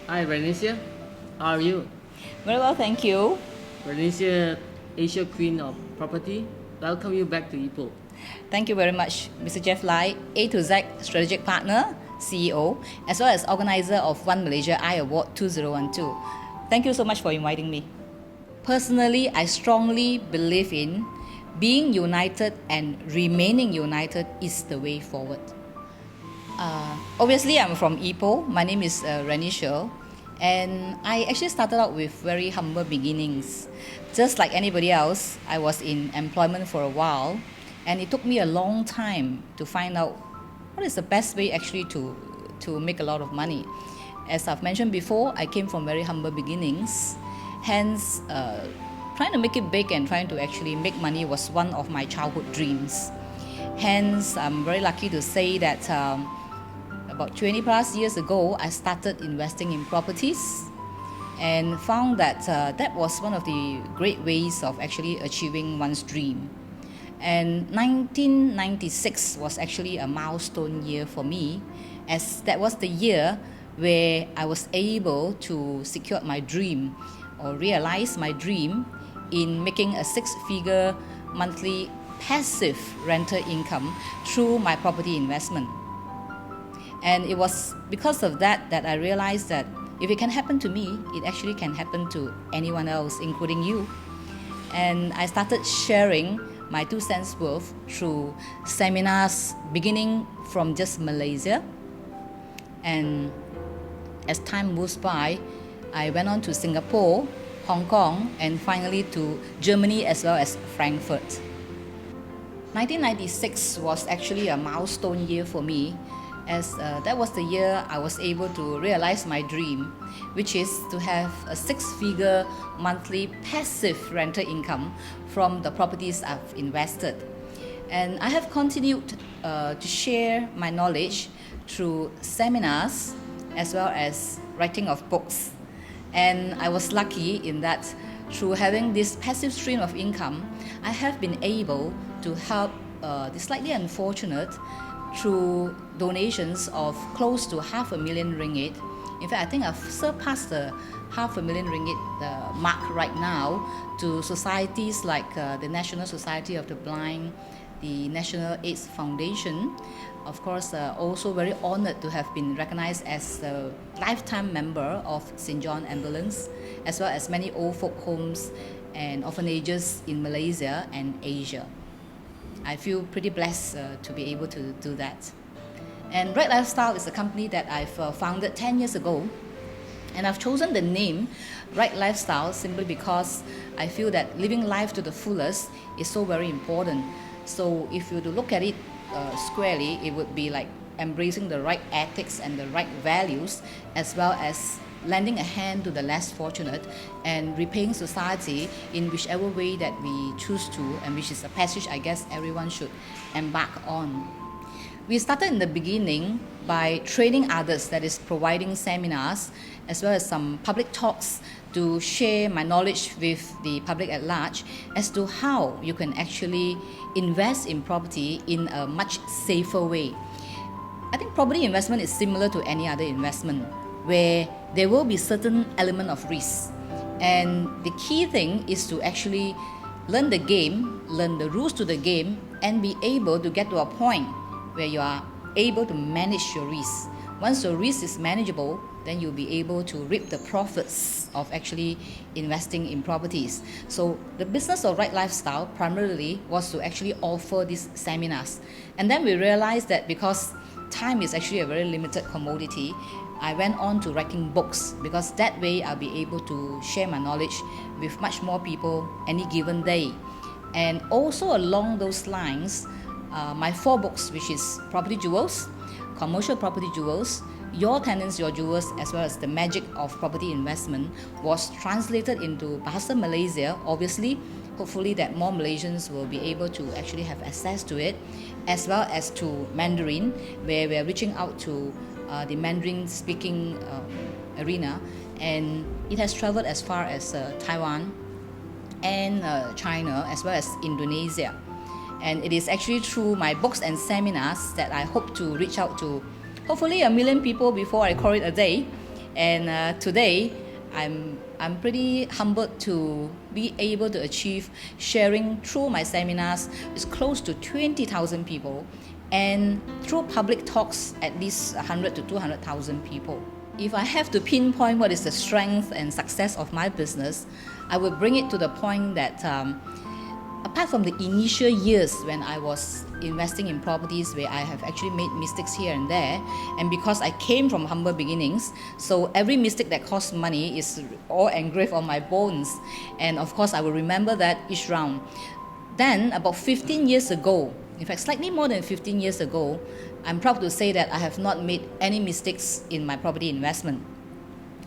Hi, Renesial. How are you? Very well, thank you. Renesial, Asia Queen of Property. Welcome you back to Ipoh. Thank you very much, Mr. Jeff Lai, A to Z Strategic Partner, CEO, as well as organizer of One Malaysia I Award 2012. Thank you so much for inviting me. Personally, I strongly believe in being united and remaining united is the way forward. Obviously, I'm from Ipoh. My name is Renesial, and I actually started out with very humble beginnings. Just like anybody else, I was in employment for a while, and it took me a long time to find out what is the best way actually to make a lot of money. As I've mentioned before, I came from very humble beginnings, hence trying to make it big and trying to actually make money was one of my childhood dreams. Hence, I'm very lucky to say that about 20 plus years ago, I started investing in properties and found that that was one of the great ways of actually achieving one's dream. And 1996 was actually a milestone year for me, as that was the year where I was able to secure my dream or realize my dream in making a six-figure monthly passive rental income through my property investment. And it was because of that that I realized that if it can happen to me, it actually can happen to anyone else, including you. And I started sharing my 2 cents worth through seminars beginning from just Malaysia. And as time moves by, I went on to Singapore, Hong Kong, and finally to Germany as well as Frankfurt. 1996 was actually a milestone year for me, as that was the year I was able to realize my dream, which is to have a 6-figure monthly passive rental income from the properties I've invested. And I have continued to share my knowledge through seminars as well as writing of books. And I was lucky in that through having this passive stream of income, I have been able to help the slightly unfortunate through donations of close to 500,000 ringgit. In fact, I think I've surpassed the 500,000 ringgit mark right now to societies like the National Society of the Blind, the National AIDS Foundation. Of course, also very honored to have been recognized as a lifetime member of St. John Ambulance, as well as many old folk homes and orphanages in Malaysia and Asia. I feel pretty blessed to be able to do that. And Right Lifestyle is a company that I've founded 10 years ago. And I've chosen the name Right Lifestyle simply because I feel that living life to the fullest is so very important. So if you were to look at it squarely, it would be like embracing the right ethics and the right values, as well as lending a hand to the less fortunate and repaying society in whichever way that we choose to, and which is a passage I guess everyone should embark on. We started in the beginning by training others, that is providing seminars as well as some public talks to share my knowledge with the public at large as to how you can actually invest in property in a much safer way. I think property investment is similar to any other investment, where there will be certain element of risk. And the key thing is to actually learn the game, learn the rules to the game, and be able to get to a point where you are able to manage your risk. Once your risk is manageable, then you'll be able to reap the profits of actually investing in properties. So the business of Right Lifestyle primarily was to actually offer these seminars. And then we realized that because time is actually a very limited commodity, I went on to writing books, because that way I'll be able to share my knowledge with much more people any given day. And also along those lines, my 4 books, which is Property Jewels, Commercial Property Jewels, Your Tenants, Your Jewels, as well as The Magic of Property Investment, was translated into Bahasa Malaysia. Obviously, hopefully that more Malaysians will be able to actually have access to it, as well as to Mandarin, where we're reaching out to the Mandarin speaking arena, and it has traveled as far as Taiwan and China, as well as Indonesia. And it is actually through my books and seminars that I hope to reach out to hopefully 1 million people before I call it a day, And today, I'm pretty humbled to be able to achieve sharing through my seminars with close to 20,000 people, and through public talks at least 100 to 200,000 people. If I have to pinpoint what is the strength and success of my business, I would bring it to the point that apart from the initial years when I was investing in properties where I have actually made mistakes here and there, and because I came from humble beginnings, so every mistake that costs money is all engraved on my bones, and of course I will remember that each round. Then about 15 years ago, in fact slightly more than 15 years ago, I'm proud to say that I have not made any mistakes in my property investment.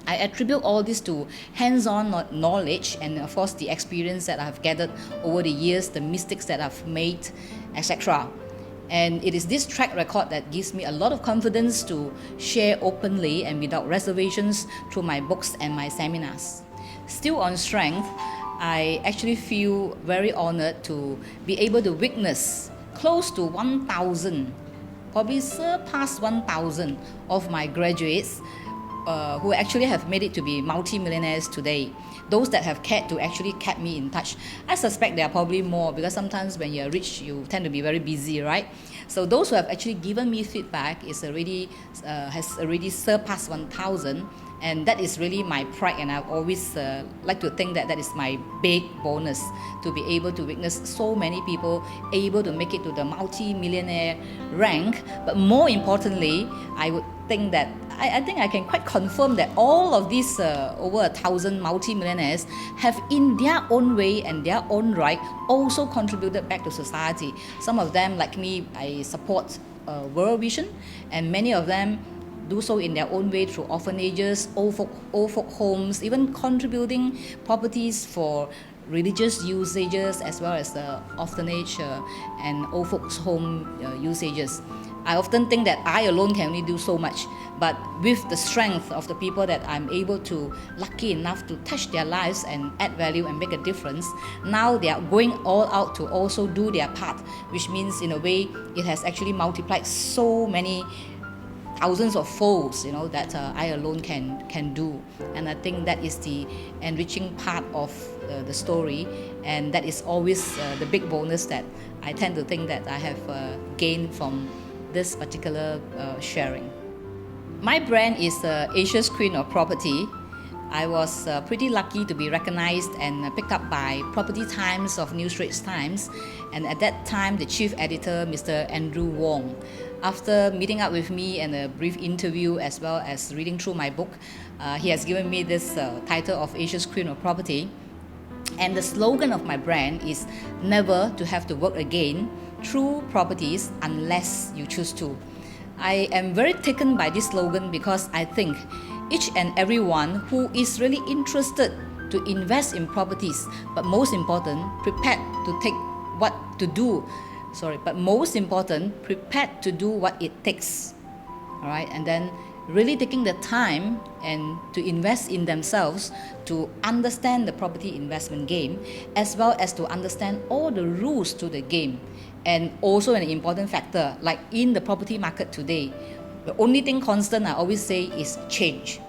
I attribute all this to hands-on knowledge and of course the experience that I've gathered over the years, the mistakes that I've made, etc. And it is this track record that gives me a lot of confidence to share openly and without reservations through my books and my seminars. Still on strength, I actually feel very honored to be able to witness close to 1,000, probably surpass 1,000 of my graduates who actually have made it to be multi-millionaires today. Those that have cared to actually kept me in touch. I suspect there are probably more, because sometimes when you're rich, you tend to be very busy, right? So those who have actually given me feedback has already surpassed 1,000, and that is really my pride, and I always like to think that that is my big bonus, to be able to witness so many people able to make it to the multi-millionaire rank. But more importantly, I would think that I think I can quite confirm that all of these over 1,000 multi-millionaires have in their own way and their own right also contributed back to society. Some of them, like me, I support World Vision, and many of them do so in their own way through orphanages, old folk homes, even contributing properties for religious usages as well as the orphanage and old folks home usages. I often think that I alone can only do so much, but with the strength of the people that I'm able to, lucky enough to touch their lives and add value and make a difference, now they are going all out to also do their part, which means in a way it has actually multiplied so many thousands of folds, that I alone can do. And I think that is the enriching part of the story, and that is always the big bonus that I tend to think that I have gained from this particular sharing. My brand is Asia's Queen of Property. I was pretty lucky to be recognized and picked up by Property Times of New Straits Times, and at that time the chief editor, Mr. Andrew Wong. After meeting up with me and a brief interview as well as reading through my book, he has given me this title of Asia's Queen of Property. And the slogan of my brand is never to have to work again through properties unless you choose to. I am very taken by this slogan because I think each and everyone who is really interested to invest in properties, but most important, prepared to do what it takes. All right, and then really taking the time and to invest in themselves to understand the property investment game, as well as to understand all the rules to the game. And also an important factor, like in the property market today, the only thing constant I always say is change.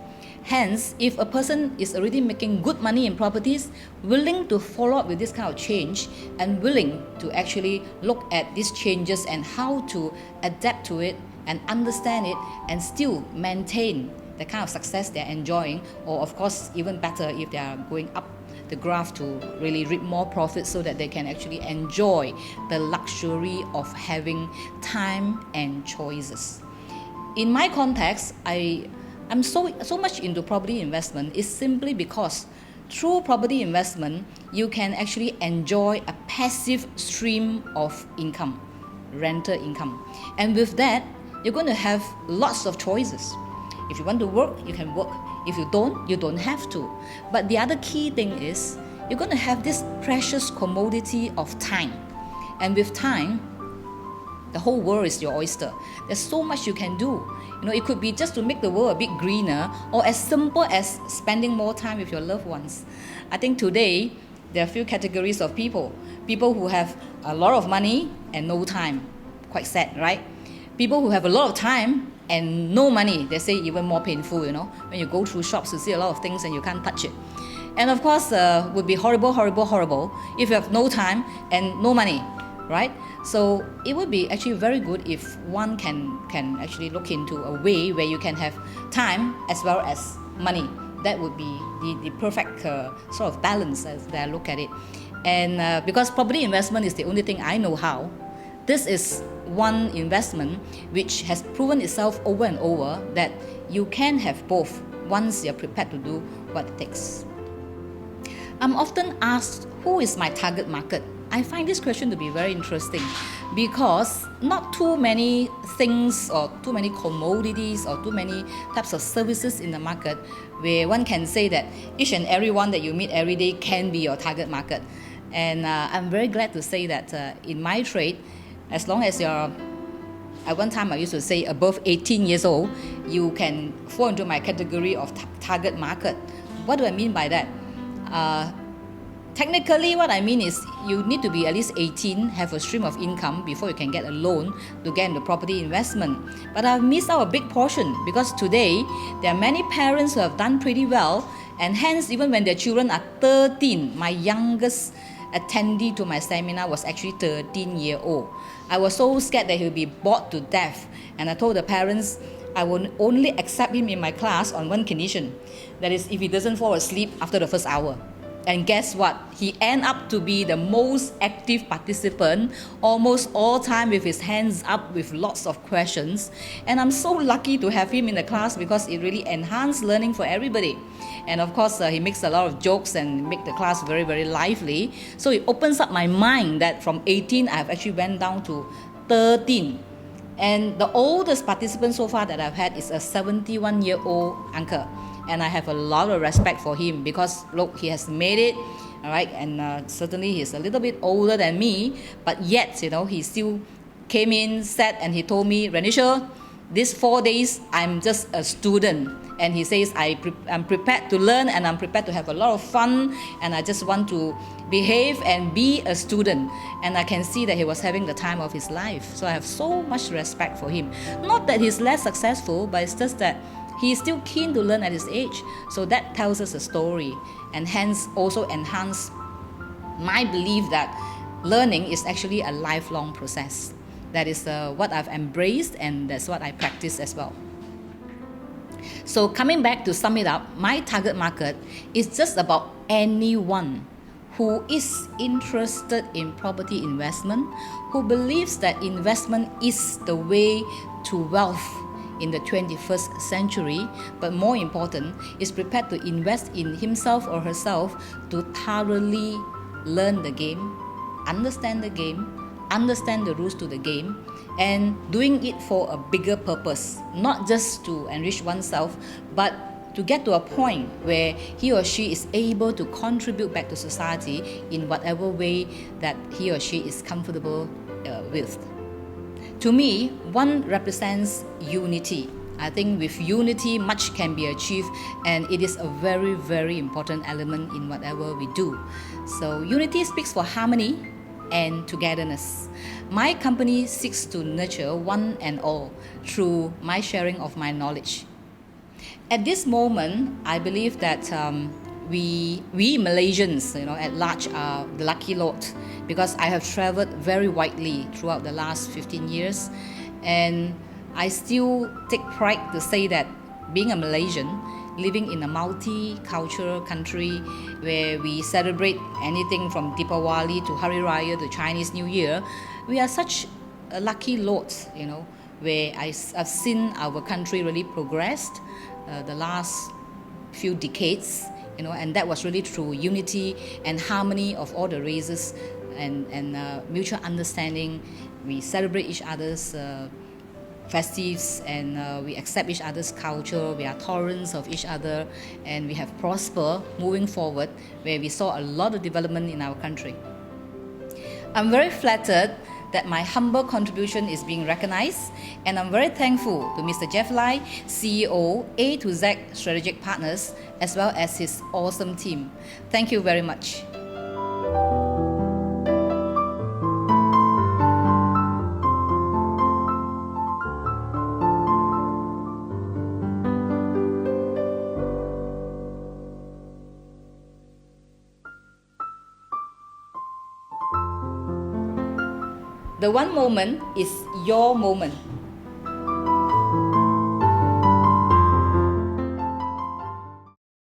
Hence, if a person is already making good money in properties, willing to follow up with this kind of change and willing to actually look at these changes and how to adapt to it and understand it and still maintain the kind of success they're enjoying, or of course even better if they are going up the graph to really reap more profits so that they can actually enjoy the luxury of having time and choices. In my context, I'm so much into property investment is simply because through property investment, you can actually enjoy a passive stream of income, rental income. And with that, you're going to have lots of choices. If you want to work, you can work. If you don't have to. But the other key thing is, you're going to have this precious commodity of time. And with time, the whole world is your oyster. There's so much you can do. It could be just to make the world a bit greener, or as simple as spending more time with your loved ones. I think today, there are a few categories of people. People who have a lot of money and no time. Quite sad, right? People who have a lot of time and no money. They say even more painful, when you go through shops, you see a lot of things and you can't touch it. And of course, would be horrible, horrible, horrible if you have no time and no money, right? So it would be actually very good if one can actually look into a way where you can have time as well as money. That would be the perfect sort of balance as I look at it. And because property investment is the only thing I know how, this is one investment which has proven itself over and over that you can have both once you're prepared to do what it takes. I'm often asked, who is my target market? I find this question to be very interesting because not too many things or too many commodities or too many types of services in the market where one can say that each and every one that you meet every day can be your target market. And I'm very glad to say that in my trade, as long as you're, at one time I used to say above 18 years old, you can fall into my category of target market. What do I mean by that? Technically, what I mean is you need to be at least 18, have a stream of income before you can get a loan to get into property investment. But I've missed out a big portion because today there are many parents who have done pretty well, and hence even when their children are 13, my youngest attendee to my seminar was actually 13-year-old. I was so scared that he would be bored to death, and I told the parents I will only accept him in my class on one condition, that is if he doesn't fall asleep after the first hour. And guess what? He ended up to be the most active participant almost all time with his hands up with lots of questions. And I'm so lucky to have him in the class because it really enhanced learning for everybody. And of course, he makes a lot of jokes and make the class very, very lively. So it opens up my mind that from 18, I've actually went down to 13. And the oldest participant so far that I've had is a 71-year-old uncle. And I have a lot of respect for him because look, he has made it, all right, and certainly he's a little bit older than me, but yet, he still came in, sat, and he told me, Renesial, these 4 days, I'm just a student. And he says, I'm prepared to learn and I'm prepared to have a lot of fun and I just want to behave and be a student. And I can see that he was having the time of his life. So I have so much respect for him. Not that he's less successful, but it's just that he is still keen to learn at his age. So that tells us a story and hence also enhance my belief that learning is actually a lifelong process. That is what I've embraced and that's what I practice as well. So coming back to sum it up, my target market is just about anyone who is interested in property investment, who believes that investment is the way to wealth in the 21st century, but more important, is prepared to invest in himself or herself to thoroughly learn the game, understand the rules to the game, and doing it for a bigger purpose, not just to enrich oneself, but to get to a point where he or she is able to contribute back to society in whatever way that he or she is comfortable with. To me, one represents unity. I think with unity, much can be achieved, and it is a very, very important element in whatever we do. So unity speaks for harmony and togetherness. My company seeks to nurture one and all through my sharing of my knowledge. At this moment, I believe that we Malaysians, at large, are the lucky lot because I have traveled very widely throughout the last 15 years, and I still take pride to say that being a Malaysian, living in a multicultural country where we celebrate anything from Deepawali to Hari Raya to Chinese New Year, we are such a lucky lot, where I've seen our country really progressed the last few decades, and that was really through unity and harmony of all the races and mutual understanding. We celebrate each other's festives and we accept each other's culture, we are tolerant of each other, and we have prospered moving forward where we saw a lot of development in our country. I'm very flattered that my humble contribution is being recognized, and I'm very thankful to Mr. Jeff Lai, CEO, A to Z Strategic Partners, as well as his awesome team. Thank you very much. The one moment is your moment.